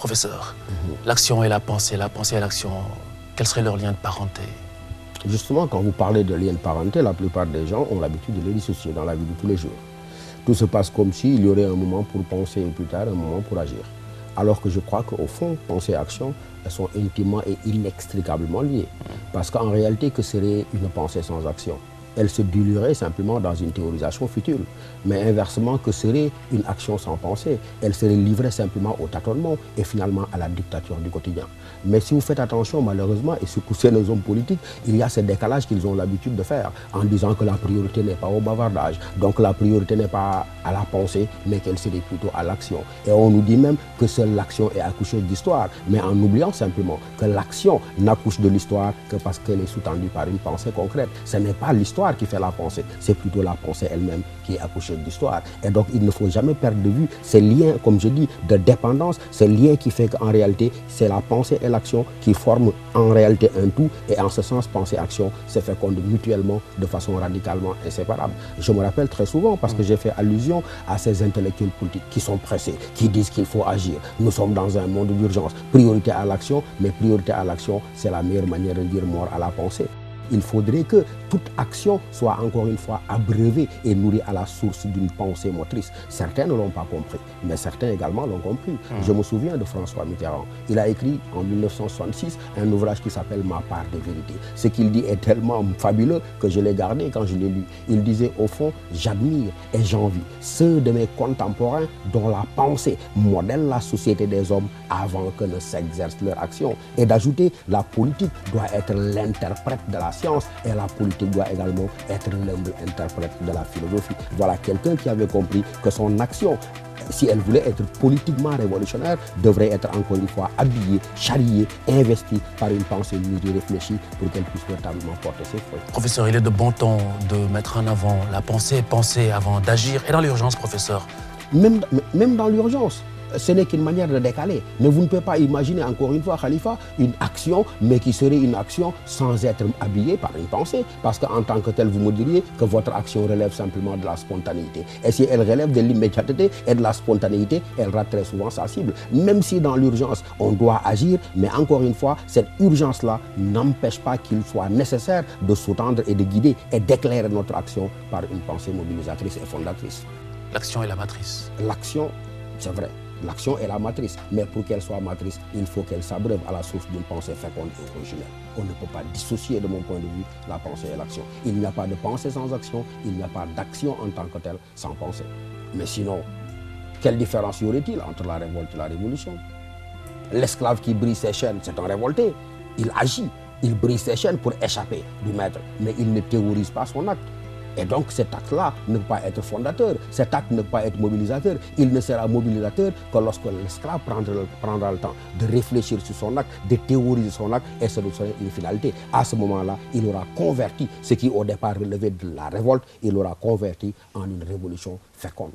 Professeur, l'action et la pensée et l'action, quel serait leur lien de parenté? Justement, quand vous parlez de lien de parenté, la plupart des gens ont l'habitude de les dissocier dans la vie de tous les jours. Tout se passe comme s'il y aurait un moment pour penser et plus tard un moment pour agir. Alors que je crois qu'au fond, pensée et action, elles sont intimement et inextricablement liées. Parce qu'en réalité, que serait une pensée sans action? Elle se diluerait simplement dans une théorisation future. Mais inversement, que serait une action sans pensée? Elle serait livrée simplement au tâtonnement et finalement à la dictature du quotidien. Mais si vous faites attention, malheureusement, et surtout chez nos hommes politiques, il y a ce décalage qu'ils ont l'habitude de faire en disant que la priorité n'est pas au bavardage, donc la priorité n'est pas à la pensée, mais qu'elle serait plutôt à l'action. Et on nous dit même que seule l'action est accoucheuse d'histoire, mais en oubliant simplement que l'action n'accouche de l'histoire que parce qu'elle est sous-tendue par une pensée concrète. Ce n'est pas l'histoire qui fait la pensée, c'est plutôt la pensée elle-même qui est accoucheuse d'histoire. Et donc il ne faut jamais perdre de vue ces liens, comme je dis, de dépendance, ces liens qui fait qu'en réalité, c'est la pensée et l'action qui forment en réalité un tout, et en ce sens, pensée et action se fécondent mutuellement de façon radicalement inséparable. Je me rappelle très souvent, parce que j'ai fait allusion à ces intellectuels politiques qui sont pressés, qui disent qu'il faut agir. Nous sommes dans un monde d'urgence, priorité à l'action, mais priorité à l'action, c'est la meilleure manière de dire mort à la pensée. Il faudrait que toute action soit encore une fois abreuvée et nourrie à la source d'une pensée motrice. Certains ne l'ont pas compris, mais certains également l'ont compris. Je me souviens de François Mitterrand. Il a écrit en 1966 un ouvrage qui s'appelle Ma part de vérité. Ce qu'il dit est tellement fabuleux que je l'ai gardé quand je l'ai lu. Il disait au fond, j'admire et j'envie ceux de mes contemporains dont la pensée modèle la société des hommes avant que ne s'exerce leur action. Et d'ajouter, la politique doit être l'interprète de la science et la politique doit également être l'humble interprète de la philosophie. Voilà quelqu'un qui avait compris que son action, si elle voulait être politiquement révolutionnaire, devrait être encore une fois habillée, charriée, investie par une pensée mûrie, réfléchie pour qu'elle puisse véritablement porter ses fruits. Professeur, il est de bon ton de mettre en avant la pensée, penser avant d'agir. Et dans l'urgence, professeur? Même dans l'urgence. Ce n'est qu'une manière de décaler. Mais vous ne pouvez pas imaginer, encore une fois, Khalifa, une action, mais qui serait une action sans être habillée par une pensée. Parce qu'en tant que tel, vous me diriez que votre action relève simplement de la spontanéité. Et si elle relève de l'immédiateté et de la spontanéité, elle rate très souvent sa cible. Même si dans l'urgence, on doit agir, mais encore une fois, cette urgence-là n'empêche pas qu'il soit nécessaire de sous-tendre et de guider et d'éclairer notre action par une pensée mobilisatrice et fondatrice. L'action est la matrice. L'action, c'est vrai. L'action est la matrice, mais pour qu'elle soit matrice, il faut qu'elle s'abreuve à la source d'une pensée féconde et originelle. On ne peut pas dissocier de mon point de vue la pensée et l'action. Il n'y a pas de pensée sans action, il n'y a pas d'action en tant que telle sans pensée. Mais sinon, quelle différence y aurait-il entre la révolte et la révolution? L'esclave qui brise ses chaînes, c'est un révolté. Il agit, il brise ses chaînes pour échapper du maître, mais il ne théorise pas son acte. Et donc cet acte-là ne peut pas être fondateur, cet acte ne peut pas être mobilisateur. Il ne sera mobilisateur que lorsque l'esclave prendra le temps de réfléchir sur son acte, de théoriser son acte et se donner une finalité. À ce moment-là, il aura converti ce qui au départ relevait de la révolte, il aura converti en une révolution féconde.